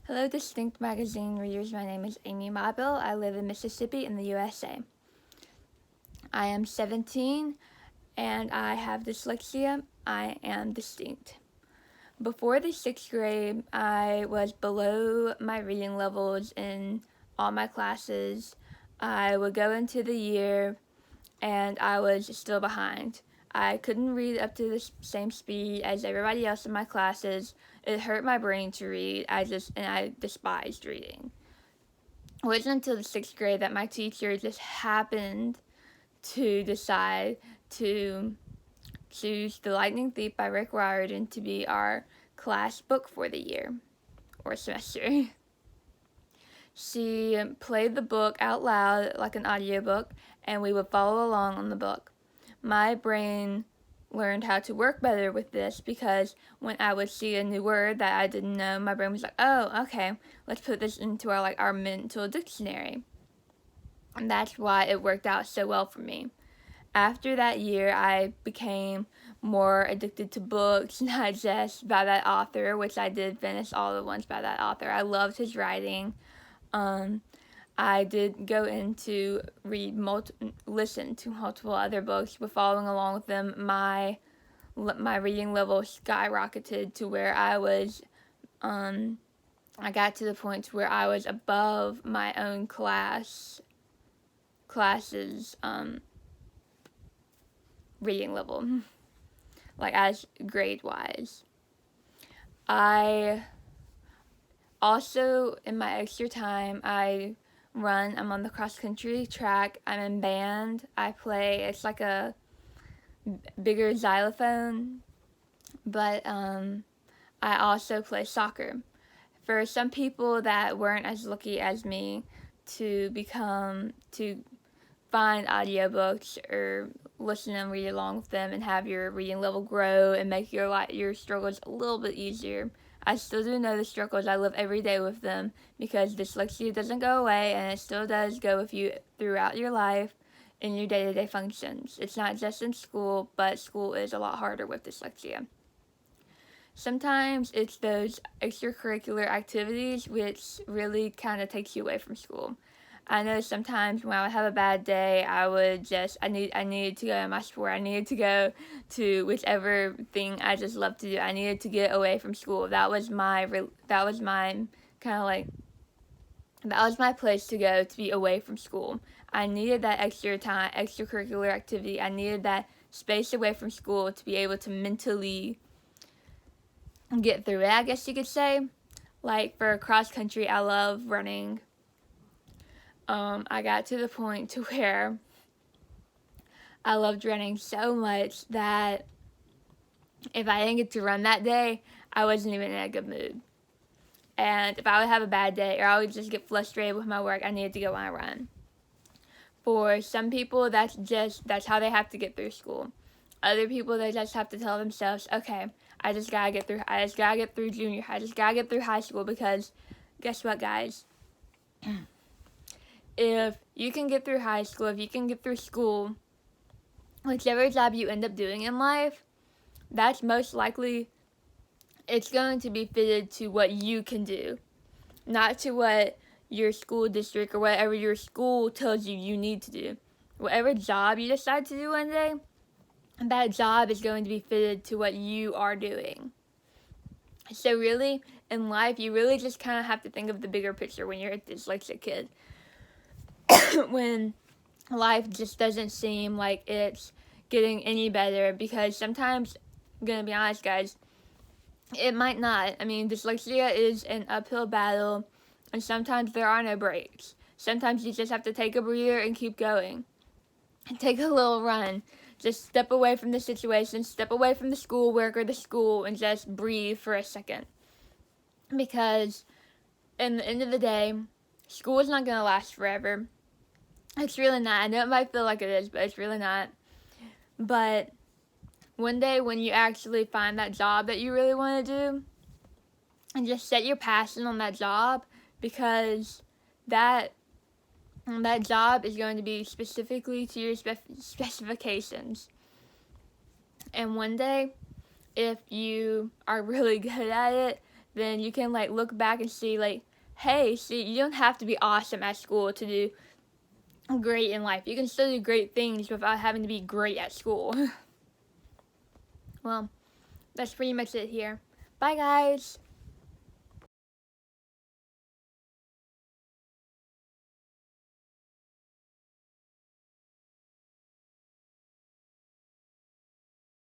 Hello, Distinct Magazine readers. My name is Amy Mobile. I live in Mississippi in the USA. I am 17 and I have dyslexia. I am distinct. Before the 6th grade, I was below my reading levels in all my classes. I would go into the year and I was still behind. I couldn't read up to the same speed as everybody else in my classes. It hurt my brain to read. I despised reading. It wasn't until the 6th grade that my teacher just happened to decide to choose The Lightning Thief by Rick Riordan to be our class book for the year or semester. She played the book out loud like an audiobook, and we would follow along on the book. My brain learned how to work better with this because when I would see a new word that I didn't know, my brain was like, oh, okay, let's put this into our mental dictionary. And that's why it worked out so well for me. After that year, I became more addicted to books, not just by that author, which I did finish all the ones by that author. I loved his writing. I did go in to listen to multiple other books, but following along with them, my reading level skyrocketed to where I got to the point where I was above my own class's reading level, like as grade-wise. I also, in my extra time, I'm on the cross-country track, I'm in band, it's like a bigger xylophone, but I also play soccer. For some people that weren't as lucky as me to find audiobooks or listen and read along with them and have your reading level grow and make your struggles a little bit easier, I still do know the struggles. I live every day with them because dyslexia doesn't go away and it still does go with you throughout your life in your day-to-day functions. It's not just in school, but school is a lot harder with dyslexia. Sometimes it's those extracurricular activities which really kind of takes you away from school. I know sometimes when I would have a bad day, I needed to go to my sport. I needed to go to whichever thing I just love to do. I needed to get away from school. That was my place to go to be away from school. I needed that extracurricular activity. I needed that space away from school to be able to mentally get through it, I guess you could say. Like for cross country, I love running. I got to the point to where I loved running so much that if I didn't get to run that day, I wasn't even in a good mood. And if I would have a bad day or I would just get frustrated with my work, I needed to go on a run. For some people, that's how they have to get through school. Other people, they just have to tell themselves, okay, I just gotta get through junior high. I just gotta get through high school because guess what, guys? If you can get through high school, if you can get through school, whichever job you end up doing in life, that's most likely it's going to be fitted to what you can do, not to what your school district or whatever your school tells you need to do. Whatever job you decide to do one day, that job is going to be fitted to what you are doing. So really, in life, you really just kind of have to think of the bigger picture when you're a dyslexic kid. When life just doesn't seem like it's getting any better, because sometimes, I'm gonna be honest, guys, it might not. I mean, dyslexia is an uphill battle, and sometimes there are no breaks. Sometimes you just have to take a breather and keep going. And take a little run. Just step away from the situation, step away from the schoolwork or the school, and just breathe for a second. Because, in the end of the day, school is not going to last forever. It's really not. I know it might feel like it is, but it's really not. But one day when you actually find that job that you really want to do, and just set your passion on that job, because that job is going to be specifically to your specifications. And one day, if you are really good at it, then you can like look back and see like, hey, see, you don't have to be awesome at school to do great in life. You can still do great things without having to be great at school. Well, that's pretty much it here. Bye, guys.